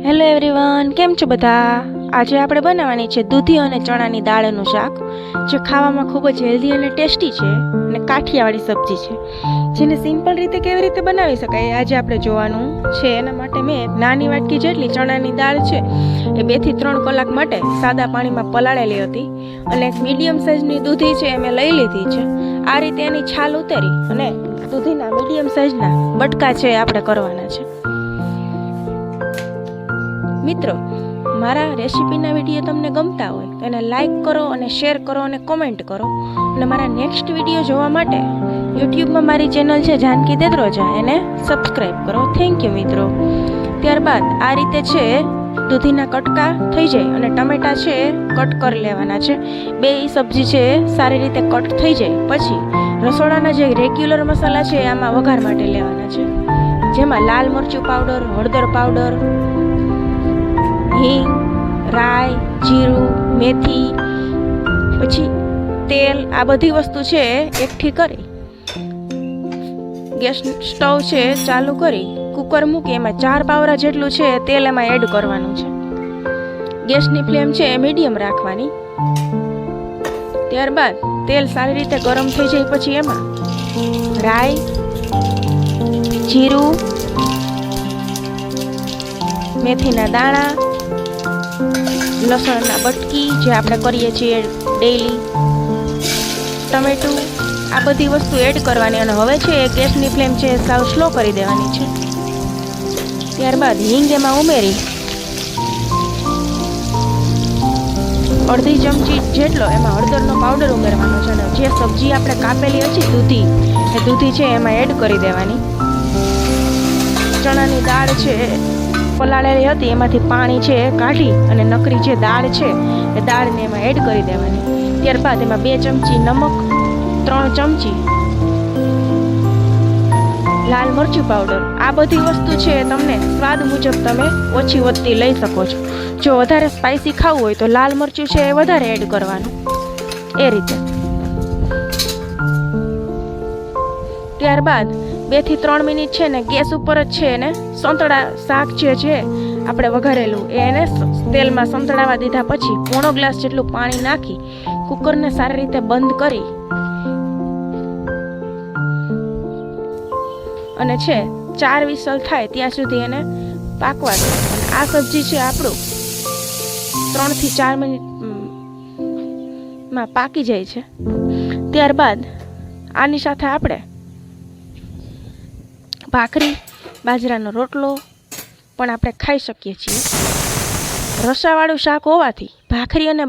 Hello everyone, કેમ છો બધા? આજે આપણે બનાવવાની છે દૂધી અને ચણાની દાળનું શાક, જે ખાવામાં ખૂબ જ હેલ્ધી અને ટેસ્ટી છે અને કાઠિયાવાડી સબ્જી છે, જેને સિમ્પલ રીતે કેવી રીતે બનાવી શકાય આજે આપણે જોવાનું છે. એના માટે મેં નાની વાટકી જેટલી ચણાની દાળ છે એ 2 થી 3 કલાક માટે સાદા પાણીમાં પલાળેલી હતી, અને એક મીડિયમ સાઇઝની દૂધી છે એ મેં લઈ લીધી છે. આ રીતે એની છાલ ઉતારી અને દૂધીના મીડિયમ સાઇઝના બટકા છે આપણે કરવાના છે. મિત્રો, મારા રેસીપીના વિડીયો તમને ગમતા હોય તો એને લાઈક કરો અને શેર કરો અને કોમેન્ટ કરો, અને મારા નેક્સ્ટ વિડીયો જોવા માટે યુટ્યુબમાં મારી ચેનલ છે જાનકી દેદ્રોજા, એને સબસ્ક્રાઈબ કરો. થેન્ક યુ મિત્રો. ત્યારબાદ આ રીતે છે દૂધીના કટકા થઈ જાય અને ટમેટા છે કટ કરી લેવાના છે. બે સબ્જી છે સારી રીતે કટ થઈ જાય પછી રસોડાના જે રેગ્યુલર મસાલા છે આમાં વઘાર માટે લેવાના છે, જેમાં લાલ મરચું પાવડર, હળદર પાવડર, હિંગ, રાઈ, જીરું, મેથી, પછી તેલ, આ બધી વસ્તુ છે એકઠી કરી ગેસ સ્ટવ છે ચાલુ કરી કુકર મૂકી એમાં 4 પાવરા જેટલું છે તેલ એમાં એડ કરવાનું છે. ગેસની ફ્લેમ છે મીડિયમ રાખવાની. ત્યારબાદ તેલ સારી રીતે ગરમ થઈ જાય પછી એમાં રાઈ, જીરું, મેથીના દાણા, લસણના બટકી જે આપણે કરીએ છીએ ડેઈલી, ટમેટું, આ બધી વસ્તુ એડ કરવાની. અને હવે છે ગેસની ફ્લેમ છે સાવ સ્લો કરી દેવાની છે. ત્યારબાદ હિંગ એમાં ઉમેરી અડધી ચમચી જેટલો એમાં હળદરનો પાવડર ઉમેરવાનો છે, અને જે સબ્જી આપણે કાપેલી હતી દૂધી, એ દૂધી છે એમાં એડ કરી દેવાની. ચણાની દાળ છે પલાળેલી હતી એમાંથી પાણી છે કાઢી અને નકરી જે દાળ છે એ દાળને એમાં એડ કરી દેવાની. ત્યારબાદ એમાં 2 ચમચી નમક, 3 ચમચી લાલ મરચું પાવડર, આ બધી વસ્તુ છે તમને સ્વાદ મુજબ તમે ઓછી વધતી લઈ શકો છો. જો વધારે સ્પાઇસી ખાવું હોય તો લાલ મરચું છે એ વધારે એડ કરવાનું, એ રીતે. ત્યારબાદ 2 થી 3 મિનિટ છે ને ગેસ ઉપર જ છે એને સંતળા શાક જે છે આપણે વઘારેલું એને તેલમાં સંતળાવા દીધા પછી 1/4 ગ્લાસ જેટલું પાણી નાખી કુકરને સારી રીતે બંધ કરી અને છે 4 વિસલ થાય ત્યાં સુધી એને પાકવા દો. આ સબ્જી છે આપણું 3 થી 4 મિનિટમાં પાકી જાય છે. ત્યારબાદ આની સાથે આપણે ભાખરી, બાજરાનો રોટલો પણ આપણે ખાઈ શકીએ છીએ. રસાવાળું શાક હોવાથી ભાખરી અને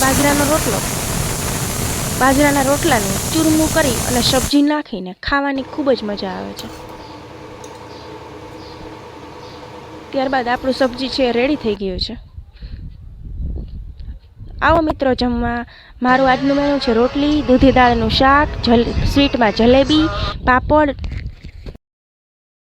બાજરાના રોટલાને ચૂરમું કરી અને સબ્જી નાખીને ખાવાની ખૂબ જ મજા આવે છે. ત્યારબાદ આપણું સબ્જી છે રેડી થઈ ગયું છે. આવો મિત્રો જમવા. મારું આજનું મેનુ છે રોટલી, દૂધી દાળનું શાક, સ્વીટમાં જલેબી, પાપડ,